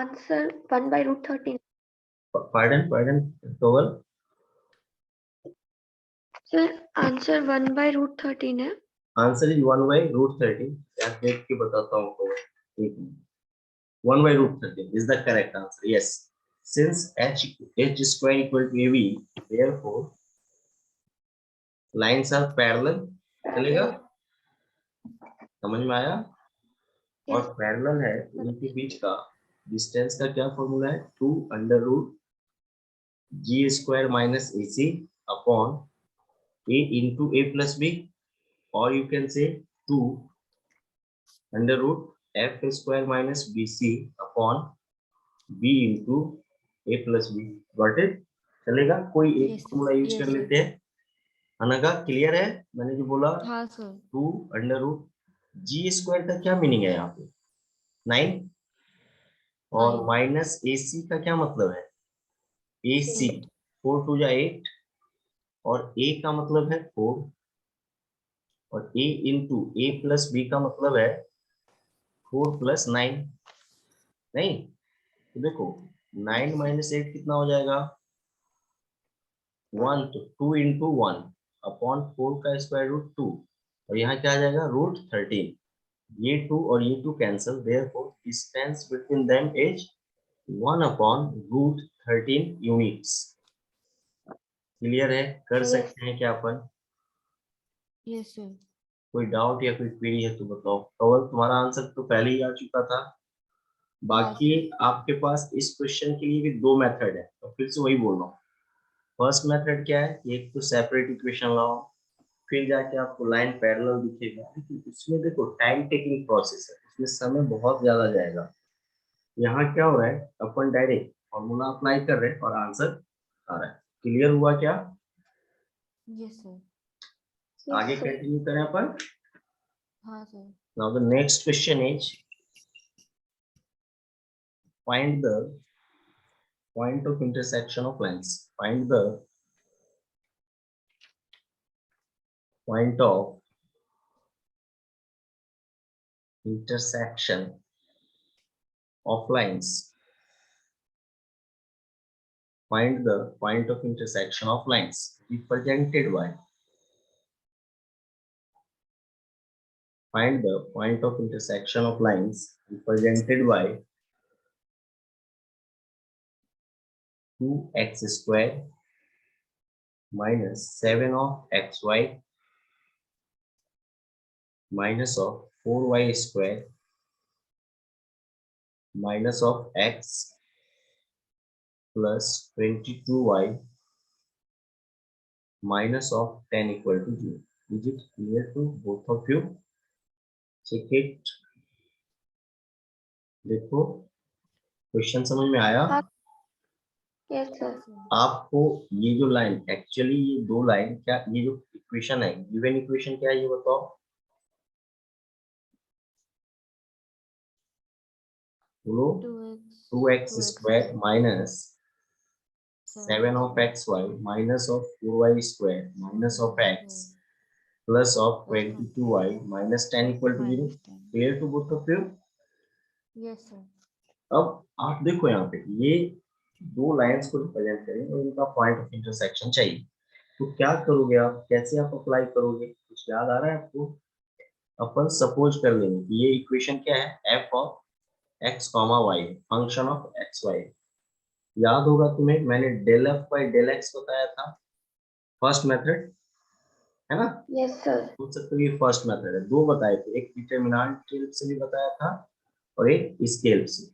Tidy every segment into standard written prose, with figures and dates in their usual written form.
answer 1 by root 13. Pardon, Towel. Sir, answer 1 by root 13 है. Answer is 1 by root 13. यार देख के बताता हूँ आपको. 1 by root 13 is the correct answer. Yes. Since h square equal to AB, therefore lines are parallel. चलेगा? समझ में आया? और पैरेलल है इनके बीच का डिस्टेंस का क्या फॉर्मूला है? 2 under root g square minus ac upon a into a plus b, or you can say 2 under root f square minus bc upon b into a plus b. Got it? चलेगा? कोई एक formula use कर लेते हैं. अनगा clear है मैंने जो बोला? हाँ sir. 2 under root g square का क्या मीनिंग है यहाँ पे? 9. और माइनस ac का क्या मतलब है? ac 4 टू जा 8 और a का मतलब है 4 और a into a plus b का मतलब है 4 प्लस 9. नहीं तो देखो 9 माइनस 8 कितना हो जाएगा? 1. तो 2 इंटू 1 अपॉन 4 का स्क्वायर रूट 2 और यहाँ क्या आ जाएगा? रूट 13. ये 2 और ये 2 cancel, therefore distance between them is 1 upon root 13 units. Clear है? कर सकते हैं क्या अपन? Yes sir. कोई डाउट या कोई क्वेरी है तो बताओ. कवल तुम्हारा आंसर तो पहले ही आ चुका था. बाकी आपके पास इस क्वेश्चन के लिए भी 2 मेथड है, तो फिर से वही बोल रहा हूँ. फर्स्ट मेथड क्या है? एक तो सेपरेट इक्वेशन लाओ, फिर जाके आपको लाइन पैरेलल दिखेगा, लेकिन उसमें देखो टाइम टेकिंग प्रोसेस है, उसमें समय बहुत ज्यादा जाएगा. यहाँ क्या हो रहा है? अपन डायरेक्ट फॉर्मूला अप्लाई कर रहे हैं और आंसर आ रहा है. क्लियर हुआ क्या? Yes sir. आगे कंटिन्यू करें अपन. हाँ sir. Now the next question is find the point of intersection of lines. Find the point of intersection of lines. Find the point of intersection of lines represented by. Find the point of intersection of lines represented by 2x square minus 7 of xy minus of 4y square minus of x plus 22y minus of 10 equal to 0. Is it clear to both of you? Check it. देखो question समझ में आया? Yes sir. आपको ये जो line, actually ये 2 line, क्या ये जो इक्वेशन है, गिवन इक्वेशन क्या है ये बताओ? बोलो. 2x square minus 7 of xy minus of 4y square minus of x plus of 22y minus 10 equal to 0. Clear to both of you? Yes sir. अब आप देखो यहाँ पे ये 2 लाइंस को रिप्रेजेंट करें और इनका पॉइंट ऑफ इंटरसेक्शन चाहिए, तो क्या करोगे आप? कैसे आप अप्लाई करोगे? कुछ याद आ रहा है आपको? अपन सपोज कर लेंगे कि ये इक्वेशन क्या है? f of x, y function of x, y. याद होगा तुम्हें, मैंने del f by del x बताया था, फर्स्ट मेथड है ना? Yes sir. सोच सकते हो ये फर्स्ट मेथड है. 2 बताए थे, एक डिटरमिनेंट की हेल्प से भी बताया था और एक इसके हेल्प से.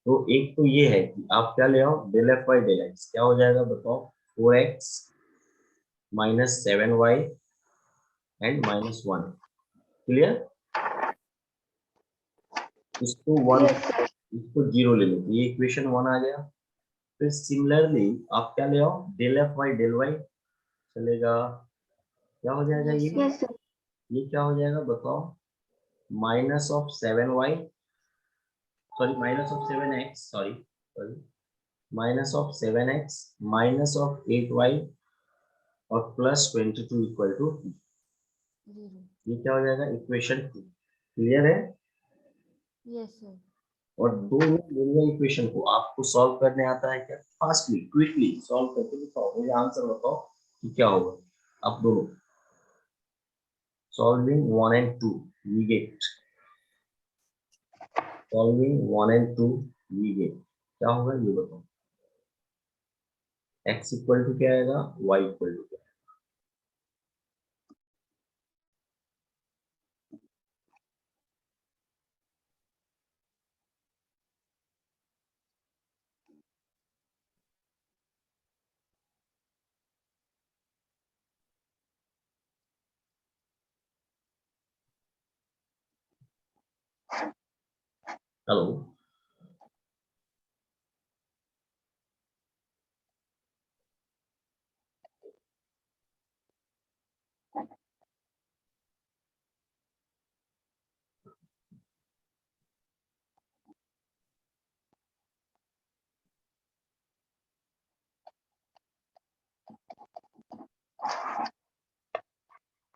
तो एक तो ये है कि आप क्या ले आओ? Del f by del x क्या हो जाएगा बताओ? 4x minus 7y and minus 1. Clear? इसको 1 इसको 0 ले लो, ये इक्वेशन 1 आ गया. फिर सिमिलरली आप क्या ले आओ? Del f by del y चलेगा. क्या हो जाएगा ये? Yes sir. ये क्या हो जाएगा बताओ? Minus of 7y, sorry minus of 7x, sorry minus of 7x minus of 8y और प्लस 22 इक्वल टू. ये क्या हो जाएगा? इक्वेशन 2. क्लियर है? Yes sir. और दो लीनियर इक्वेशन को आपको सॉल्व करने आता है क्या? फास्टली क्विकली सॉल्व करके दिखाओ, मुझे आंसर बताओ कि क्या होगा। अब दोनों solving 1 and 2 we get, solving 1 and 2 we get क्या होगा ये बताओ। x इक्वल टू क्या आएगा, y इक्वल टू क्या? Hello,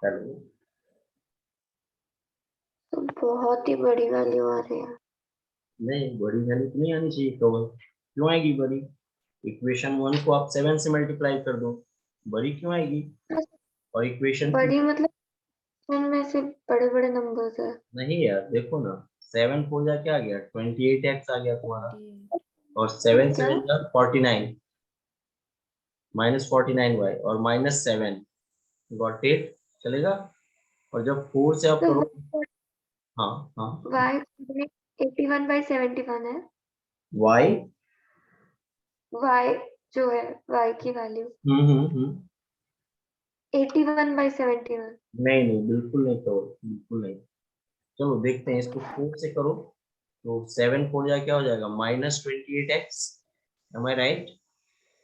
hello. तो बहुत ही बड़ी वैल्यू आ रही है। नहीं, बड़ी वैल्यू तो नहीं आनी चाहिए कवर। क्यों आएगी बड़ी? इक्वेशन 1 को आप 7 से मल्टीप्लाई कर दो, बड़ी क्यों आएगी? और इक्वेशन 2 बड़ी मतलब इनमें से बड़े बड़े नंबर्स है। नहीं यार, देखो ना, 7 4 जा क्या आ गया, 28x आ गया तुम्हारा, 28. और 7 क्या? 7 जा 49, -49y और -7 गॉट 8 चलेगा। और जब 4 से आप तो करो, हाँ हाँ, y 81/71 है। y, y जो है y की वैल्यू हम्म, 81/71। नहीं नहीं, बिल्कुल नहीं करो, बिल्कुल नहीं। चलो देखते हैं इसको, 4 से करो तो 7 4 जा क्या हो जाएगा, -28x, एम आई राइट?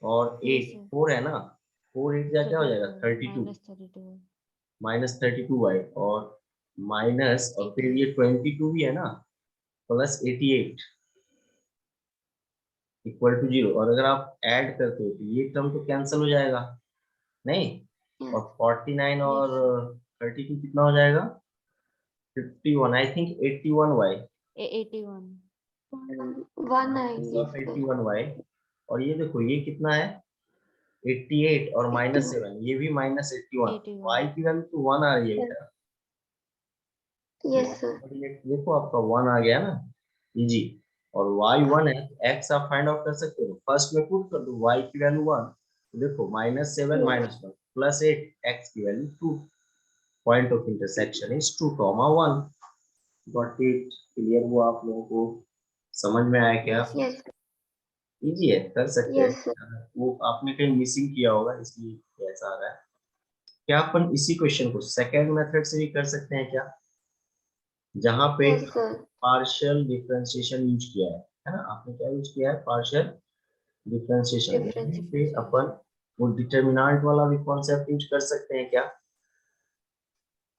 और Yes, 8 sir. 4 है ना, 4 8 जा क्या हो जाएगा, 32. 32, -32. -32y, और माइनस, और फिर 88. ये 22 भी है ना, +88 इक्वल टू 0। और अगर आप ऐड करते हो तो ये टर्म तो कैंसिल हो जाएगा, नहीं? Yes. और 49 Yes, और sir. 32 कितना हो जाएगा, 51, आई थिंक 81y, 81. 1 आएंगे ऑफ इस पे। 81y। और ये देखो ये कितना है, 88 और 81। -7, ये भी -81, 81. y की वैल्यू तो 1 आ रही है बेटा। Yes sir. और ये देखो आपका 1 आ गया ना, इजी। और y 1 है तो x आप फाइंड आउट कर सकते हो, फर्स्ट में पुट कर दो y की वैल्यू 1, तो देखो -7 -1 +8, x की value 2, point of intersection is 2, 1। Got it? Clear हुआ आप लोगों को? समझ में आया क्या? Yes, sir. यस इजी है, कर सकते यस सर। हैं। वो आपने कहीं मिसिंग किया होगा इसलिए ऐसा आ रहा है। क्या अपन इसी क्वेश्चन को सेकंड मेथड से भी कर सकते हैं क्या, जहां पे yes sir. Partial differentiation use किया है ना? आपने क्या यूज किया है, पार्शियल डिफरेंशिएशन। डिफरेंस। यहाँ पे अपन वो डिटर्मिनेंट वाला भी कॉन्सेप्ट यूज कर सकते हैं क्या,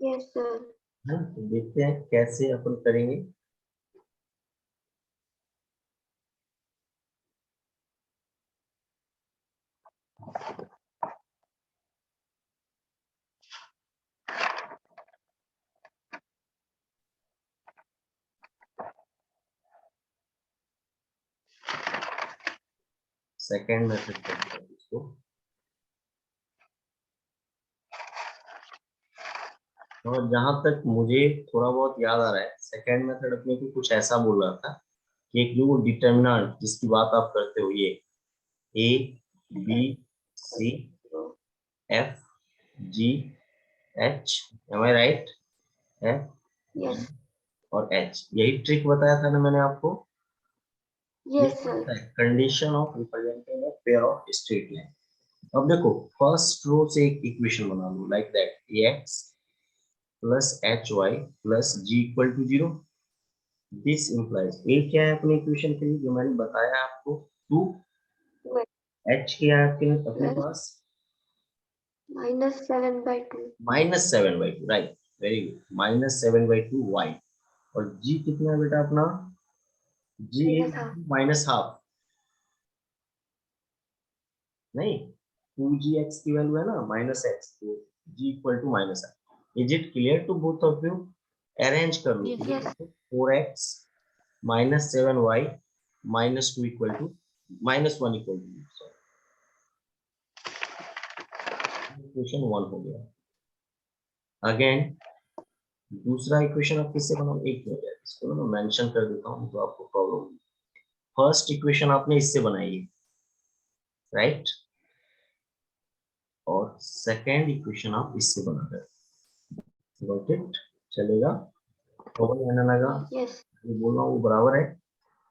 यस सर। है ना? तो देखते हैं कैसे अपन करेंगे। सेकेंड मेथड करते हैं इसको। और जहां तक मुझे थोड़ा बहुत याद आ रहा है, सेकेंड मेथड अपने को कुछ ऐसा बोल रहा था कि एक जो डिटर्मिनेंट जिसकी बात आप करते हो, ये a b c f g h, m i right? F yes. और एच, यही ट्रिक बताया था ना मैंने आपको। ये yes sir. Condition of representing a pair of straight line. अब देखो, फर्स्ट रो से एक इक्वेशन बना लो like that, ax plus h y plus g equal to 0। This implies, a क्या है अपने इक्वेशन के लिए जो मैंने बताया आपको, 2, एच क्या है आपके अपने plus past, -7/2। -7/2, right, very good, -7/2 Y. और जी कितना है बेटा अपना, जी इज था। -12, नहीं, 2gx की वैल्यू है ना -x, तो g equal to -x। Is it clear to both of you? Arrange कर लो, Yes, ये sir. यस। देखो 4x -7y -2 equal to -1 equal to, equation 1 हो गया। अगेन दूसरा इक्वेशन आप किससे बनाओगे, एक मिनट यार, इसको ना मैं मेंशन कर देता हूँ तो आपको प्रॉब्लम होगी। फर्स्ट इक्वेशन आपने इससे बनाई है, राइट, और सेकेंड इक्वेशन आप इससे बना रहे हो, गॉट इट, चलेगा, प्रॉब्लम आने लगा, यस जो बोल रहा हूँ वो बराबर है।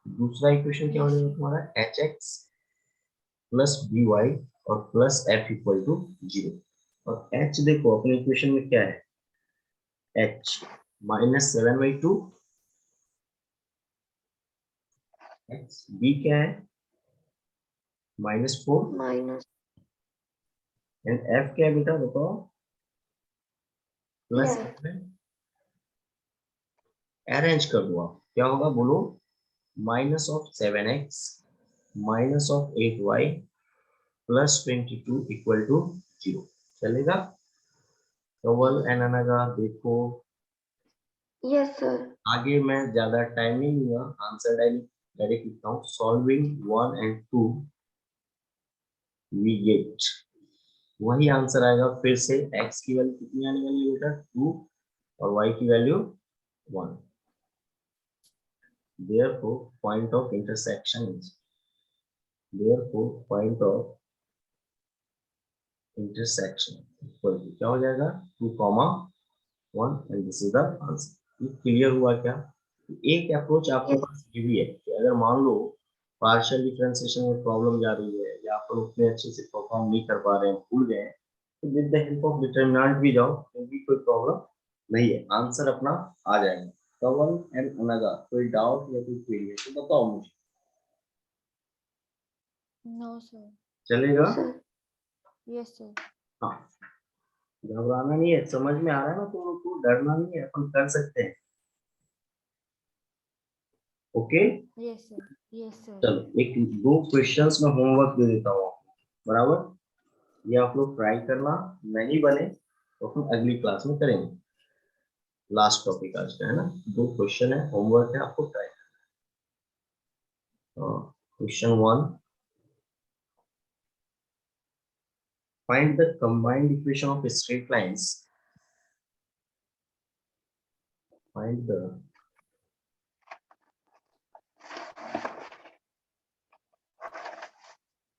दूसरा इक्वेशन क्या हो Yes, जाएगा sir. तुम्हारा, h x plus b y और प्लस एफ इक्वल टू 0। और एच देखो अपने इक्वेशन में क्या है, एच -7/2, एक्स बी क्या है -4, माइनस एंड एफ क्या है बेटा बताओ, प्लस यस एफ है। अरेंज कर दो आप, क्या होगा बोलो, -7x -8y plus 22 equal to 0, चलेगा। कवल Yes, एंड sir. अनगा देखो, यस सर आगे मैं ज्यादा टाइम नहीं लूंगा, आंसर डायरेक्ट लिखता हूँ, सॉल्विंग 1 एंड 2 वी गेट वही आंसर आएगा। फिर से x की वैल्यू कितनी आने वाली है बेटा, 2, और y की value 1। therefore point of intersection is therefore point of intersection equal to क्या हो जाएगा, 2, 1, and this is the answer. ये क्लियर हुआ क्या। एक अप्रोच आपके यस पास ये भी है कि अगर मान लो पार्शियल डिफरेंशिएशन में प्रॉब्लम जा रही है या अपन उतने अच्छे से परफॉर्म नहीं कर पा रहे हैं, भूल गए हैं, तो with the help of determinant भी जाओ तो भी कोई प्रॉब्लम नहीं है, आंसर अपना आ जाएगा। कवन एंड अनगा कोई डाउट या कोई क्वेरी है तो बताओ मुझे, No, sir. चलेगा। Sir Yes, sir. हाँ, घबराना नहीं है, समझ में आ रहा है ना तुम लोग को, डरना नहीं है, अपन कर सकते हैं, okay. Yes, sir. Yes, sir. चलो एक दो क्वेश्चंस में होमवर्क दे देता हूँ आपको, बराबर, ये आप लोग ट्राई करना, नहीं बने तो हम अगली क्लास में करेंगे। लास्ट टॉपिक आज का है ना, दो क्वेश्चन है, होमवर्क है, आपको ट्राई करना। Question 1, find the combined equation of straight lines, find the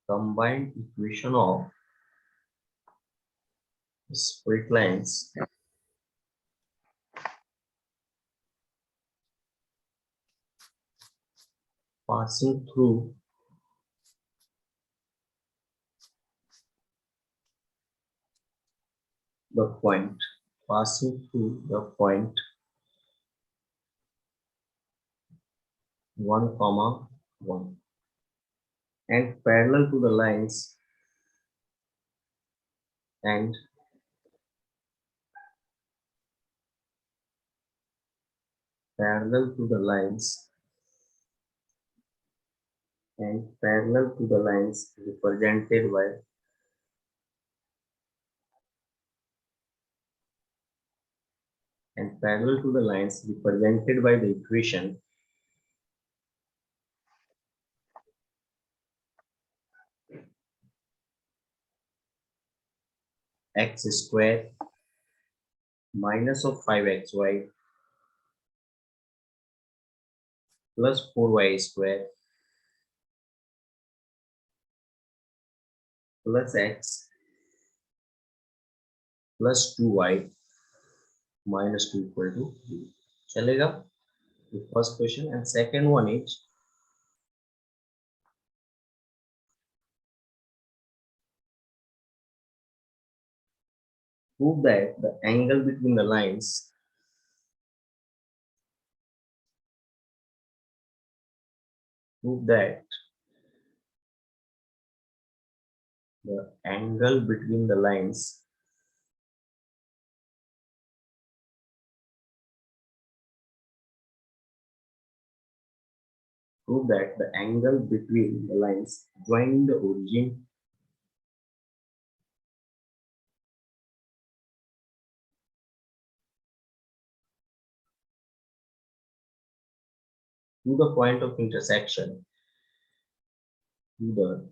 combined equation of straight lines passing through the point, passing through the point 1, 1 and parallel to the lines and parallel to the lines and parallel to the lines represented by and parallel to the lines represented by the equation x square minus of 5xy plus 4y square plus x plus 2y minus 2 equal to 0, चलेगा। The first question, and second one is prove that the angle between the lines prove that the angle between the lines prove that the angle between the lines joining the origin to the point of intersection, to the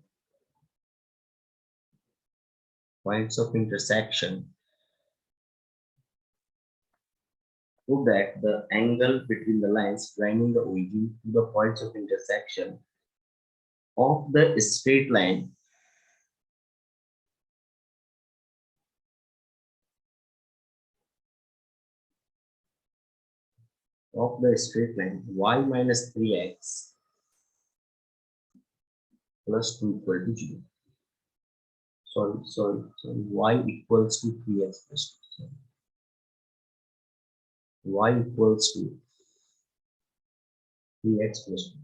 points of intersection, so that the angle between the lines joining the origin to the points of intersection of the straight line y minus 3x plus 2 equal to 0. Sorry, y equals to 3x plus 2. Y equals to 3x plus 2.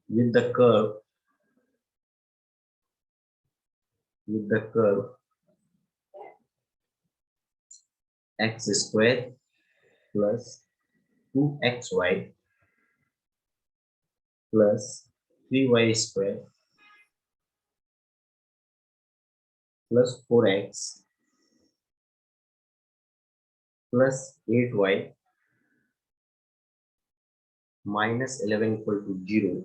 With the curve x square plus 2xy plus 3y square plus 4x plus 8y minus 11 equal to 0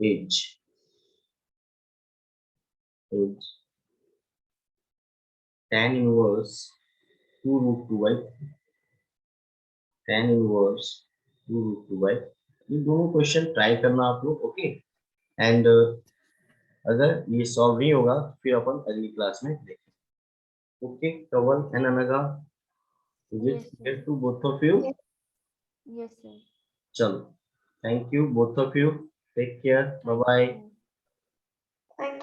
age tan inverse 2 root 2y tan inverse 2 root 2y. ये दोनों question try करना आप लोग, okay. And अगर ये solve नहीं होगा फिर अपन अगली क्लास में देखें, okay. Kaval and Anagha, is it Yes, sir. Clear to both of you? Yes, sir. चलो, thank you both of you, take care, bye Thank bye. you.